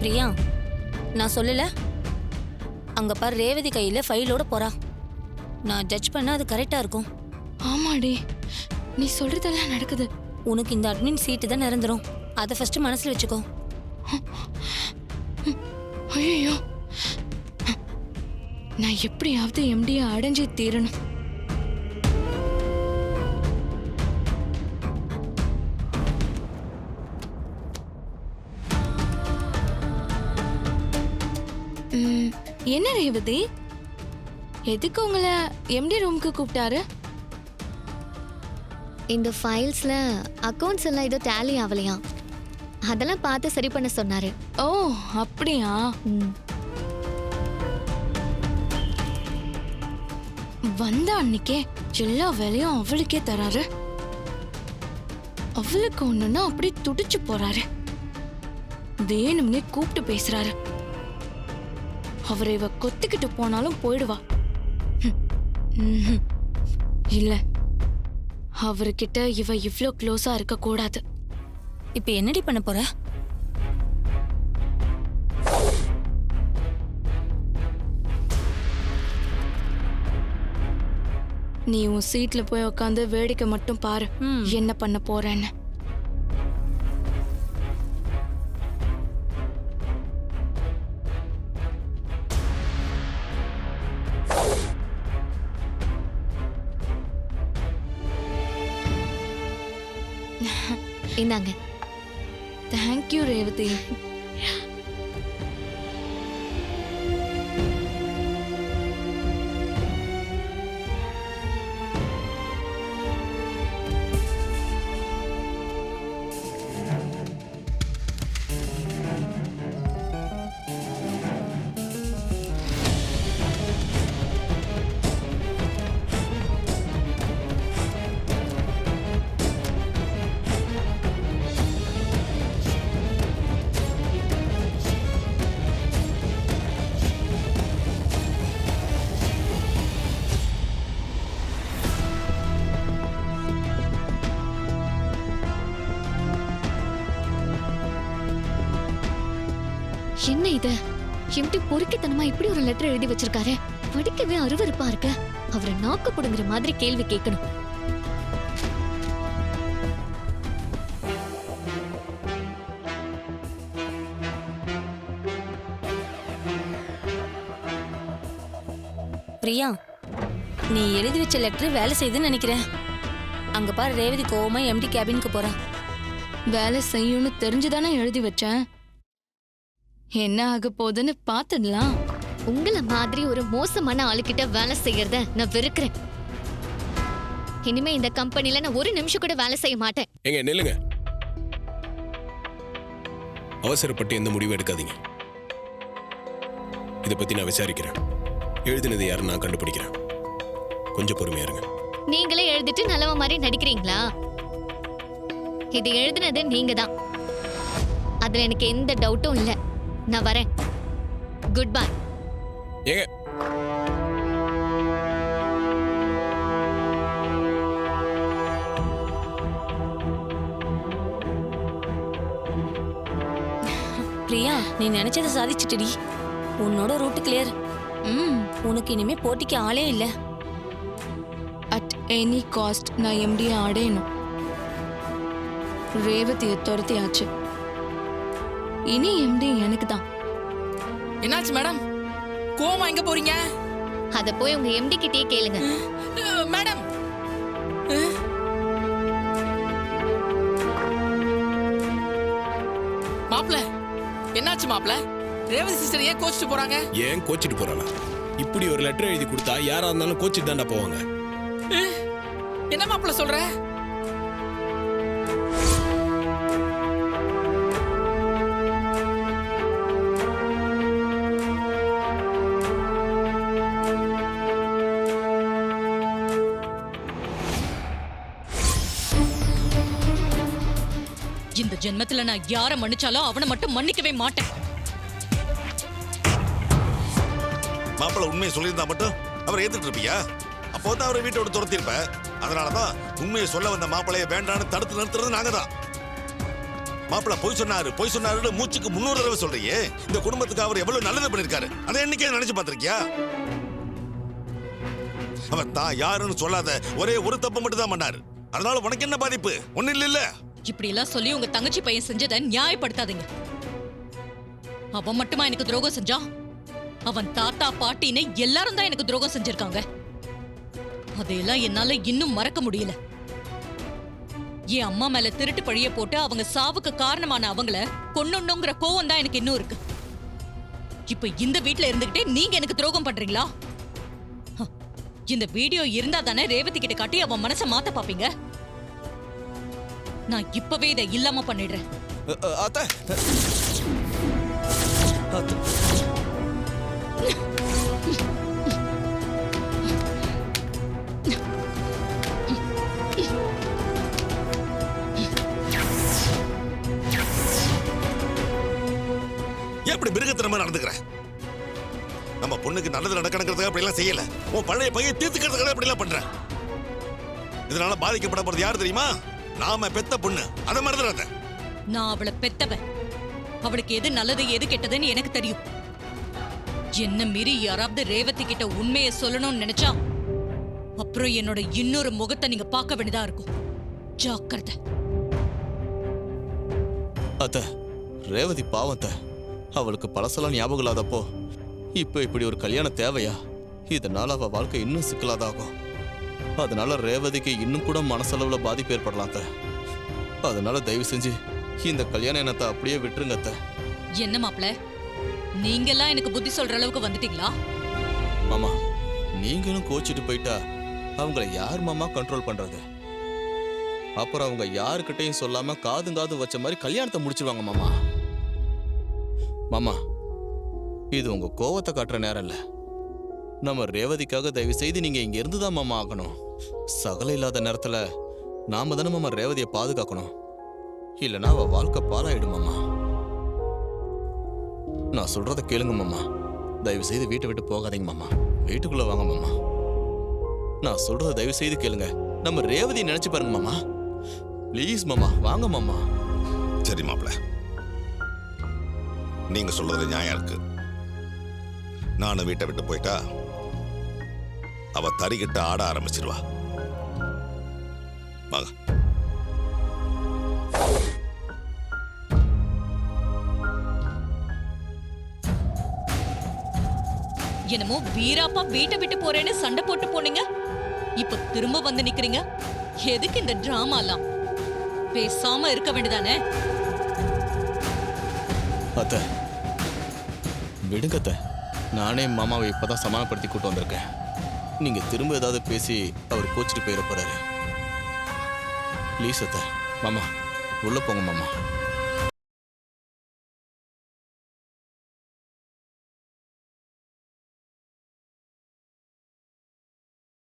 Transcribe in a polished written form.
பிரியா, நான் சொல்லல, அங்க பாரு ரேவதி கையில ஃபைலோட போறா. நான் ஜட்ஜ் பண்ணா அது கரெக்டா இருக்கும். ஆமாடி, நீ சொல்றதெல்லாம் நடக்குது. உனக்கு இந்த அட்மின் சீட்டு தான் நிரந்தரும். அதை ஃபர்ஸ்ட் மனசுல வச்சுக்கோ. ஐயோ, நான் எப்படியாவது எம்டியை அடைஞ்சு தீரணும். என்ன ரேவதி, எதுக்கு உங்களை எம்டி ரூமுக்கு கூப்பிட்டாரு? இந்த ஃபைல்ஸ்ல அக்கவுண்ட்ஸ் எல்லாம் ஏதோ டேலி ஆகலையா, அதெல்லாம் பார்த்து சரி பண்ண சொன்னாரு. ஓ அப்படியா? வந்த அன்னைக்கே எல்லா வேலையும் அவளுக்கே தராரு. அவளுக்கு ஒண்ணுன்னா அப்படி துடிச்சு போறாரு. வேணும்னே கூப்பிட்டு பேசுறாரு. அவரை இவ கொத்திக்கிட்டு போனாலும் போயிடுவா. இல்ல, அவர்கிட்ட இவ இவ்ளோ க்ளோஸா இருக்க கூடாது. இப்ப என்னடி பண்ண போற? நீ உன் சீட்ல போய் உட்காந்து வேடிக்கை மட்டும் பாரு, என்ன பண்ண போறேன்னு. இந்தாங்க. தேங்க்யூ ரேவதி. என்ன இது, எம்டி பொறுக்கித்தனமா இப்படி ஒரு லெட்டர் எழுதி வச்சிருக்காரு. படிக்கவே அருவருப்பா இருக்கு. அவரை நாக்கு புடுங்குற மாதிரி கேள்வி கேட்கணும். பிரியா, நீ எழுதி வச்ச லெட்டர் வேலை செய்யுதுன்னு நினைக்கிறேன். அங்க பாரு ரேவதி கோவமா எம்டி கேபினுக்கு போறா. வேலை செய்யும்னு தெரிஞ்சுதானே எழுதி வச்சேன். என்ன ஆக போகுதுன்னு பாத்துடலாம். உங்கள மாதிரி ஒரு மோசமான ஆளுகிட்ட வேலை செய்யறத நான் வெறுக்கிறேன். இனிமே இந்த கம்பெனில நான் ஒரு நிமிஷம் கூட வேலை செய்ய மாட்டேன். எங்க நில்லுங்க. அவசரப்பட்டு எந்த முடிவும் எடுக்காதீங்க. இதை பத்தி நான் விசாரிக்கிறேன். எழுதினது யாரு நான் கண்டுபிடிக்கிறேன். கொஞ்சம் பொறுமையா இருங்க. நீங்களே எழுதிட்டு நல்லவ மாதிரி நடிக்கிறீங்களா? இது எழுதினது நீங்க தான். அதுல எனக்கு எந்த டவுட்டும் இல்ல. நான் வரேன். Good bye. ஏங்க, பிரியா, நீ நினைச்சதை சாதிச்சிட்டடி. உன்னோட ரூட் கிளியர். உனக்கு இனிமே போட்டிக்கு ஆளே இல்ல. அட் எனி காஸ்ட் நான் எம்டியை அடையணும். ரேவதியை துரத்தியாச்சு. இனி எம்டி எனக்கு தான். என்னாச்சு மேடம்? கோமா எங்க போறீங்க? அத போய் உங்க எம்டி கிட்டயே கேளுங்க. மேடம், மாப்ள என்னாச்சு மாப்ள? ரேவதி சிஸ்டர் ஏன் கோச்சிட்டு போறாங்க? ஏன் கோச்சிட்டு போறாளா? இப்படி ஒரு லெட்டர் எழுதி கொடுத்தா யாரா இருந்தாலும் கோச்சிட்டு தாண்டா போவாங்க. என்ன மாப்ள சொல்ற? இந்த ஜென்மத்துல நான் யாரை மன்னிச்சாலும் அவனை மட்டும் மன்னிக்கவே மாட்டேன். மாப்பிள்ள உண்மையை சொல்லியிருந்தா மட்டும் அவரை ஏத்துட்டு இருப்பியா? அப்போதான் அவரை வீட்டோட துரத்திருப்ப. அதனாலதான் உண்மையை சொல்ல வந்த மாப்பிள்ளைய வேண்டான்னு தடுத்து நிறுத்துறது நாங்க தான். மாப்பிள்ள பொய் சொன்னாருன்னு மூச்சுக்கு 300 தடவை சொல்றியே. இந்த குடும்பத்துக்கு அவர் எவ்வளவு நல்லது பண்ணிருக்காரு, அதை என்னைக்கே நினைச்சு பார்த்திருக்கியா? அவர் தான் யாருன்னு சொல்லாத ஒரே ஒரு தப்பு மட்டும் தான் பண்ணாரு. அதனால உனக்கு என்ன பாதிப்பு? ஒண்ணு இல்ல. இப்படி எல்லாம் சொல்லி உங்க தங்கச்சி பையன் செஞ்சதை நியாயப்படுத்தாதீங்க. அவன் மட்டுமா எனக்கு துரோகம் செஞ்சா? அவன் தாத்தா பாட்டின்னு எல்லாரும் தான் எனக்கு துரோகம் செஞ்சிருக்காங்க. அதையெல்லாம் என்னால இன்னும் மறக்க முடியல. என் அம்மா மேல திருட்டு பழிய போட்டு அவங்க சாவுக்கு காரணமான அவங்கள கொன்னுங்கிற கோவம் தான் எனக்கு இன்னும் இருக்கு. இப்ப இந்த வீட்ல இருந்துகிட்டே நீங்க எனக்கு துரோகம் பண்றீங்களா? இந்த வீடியோ இருந்தா தானே ரேவதி கிட்ட காட்டி அவன் மனசை மாத்த பாப்பீங்க. நான் இப்பவே இதை இல்லாம பண்ணிடுறேன். அத்தை அத்தை எப்படி மிருகத்தனமா நடந்துக்கிற? நம்ம பொண்ணுக்கு நல்லது நடக்கணுங்கிறதுக்காக அப்படி எல்லாம் செய்யல. உன் பழைய பையன் தீர்த்துக்கிறதுக்காக அப்படி எல்லாம் பண்ற. இதனால பாதிக்கப்பட போறது யாரு தெரியுமா? நாம பெத்த பொண்ணு. அத மறந்துடாத. நான் அவளை பெத்தவன். அவளுக்கு எது நல்லது எது கெட்டதுன்னு எனக்கு தெரியும். என்ன மீறி யாராவது ரேவதி கிட்ட உண்மையை சொல்லணும்னு நினைச்சா அப்புறம் என்னோட இன்னொரு முகத்தை நீங்க பார்க்க வேண்டியதா இருக்கும். ஜாக்கிரதை. அத்தை, ரேவதி பாவத்தை அவளுக்கு பழசெல்லாம் ஞாபகம் இல்லாதப்போ இப்போ இப்படி ஒரு கல்யாணம் தேவையா? இதனால அவ வாழ்க்கை இன்னும் சிக்கலாதாகும். அதனால ரேவதிக்கு இன்னும் கூட மனசளவுல பாதிப்பு ஏற்படலாம் அத்தை. அதனால தயவு செஞ்சு இந்த கல்யாண எண்ணத்தை அப்படியே விட்டுருங்க அத்தை. என்ன மாப்ள, நீங்கெல்லாம் எனக்கு புத்தி சொல்ற அளவுக்கு வந்துட்டீங்களா? மாமா, நீங்களும் கோச்சிட்டு போயிட்டா அவங்கள யார் மாமா கண்ட்ரோல் பண்றது? அப்புறம் அவங்க யாருக்கிட்டையும் சொல்லாம காது வச்ச மாதிரி கல்யாணத்தை முடிச்சிருவாங்க மாமா. மாமா, இது உங்க கோவத்தை காட்டுற நேரம் இல்ல. நம்ம ரேவதிக்காக தயவு செய்து நீங்க இங்க இருந்துதான் மாமா ஆகணும். சகல இல்லாத நேரத்துல நாம தானே மாமா ரேவதியை பாதுகாக்கணும். இல்லைன்னா அவ வாழ்க்கை பாலாயிடும் மாமா. நான் சொல்றத கேளுங்க மாமா. தயவு செய்து வீட்டை விட்டு போகாதீங்க மாமா. வீட்டுக்குள்ள வாங்க மாமா. நான் சொல்றத தயவு செய்து கேளுங்க. நம்ம ரேவதியை நினைச்சு பாருங்க மாமா. ப்ளீஸ் மாமா, வாங்க மாமா. சரி மாப்பிள்ள, நீங்க சொல்றதுல நியாயம் இருக்கு. நானும் வீட்டை விட்டு போயிட்டா அவ தறிக்கிட்டு ஆட ஆரம்பிச்சிருவா. வாங்க. என்னமோ வீராப்பா வீட்டை விட்டு போறேன்னு சண்டை போட்டு போனீங்க. இப்ப திரும்ப வந்து நிக்கிறீங்க. எதுக்கு இந்த டிராமாலாம்? பேசாம இருக்க வேண்டியதானே? அத்தை, விடுங்க அத்தை. நானே மாமாவை இப்பதான் சமாதானப்படுத்தி கூட்டு வந்திருக்கேன். நீங்க திரும்ப ஏதாவது பேசி அவர் கோச்சிட்டு போயிட போறாரு. ப்ளீஸ் அத்தை. மாமா, உள்ள போங்க மாமா.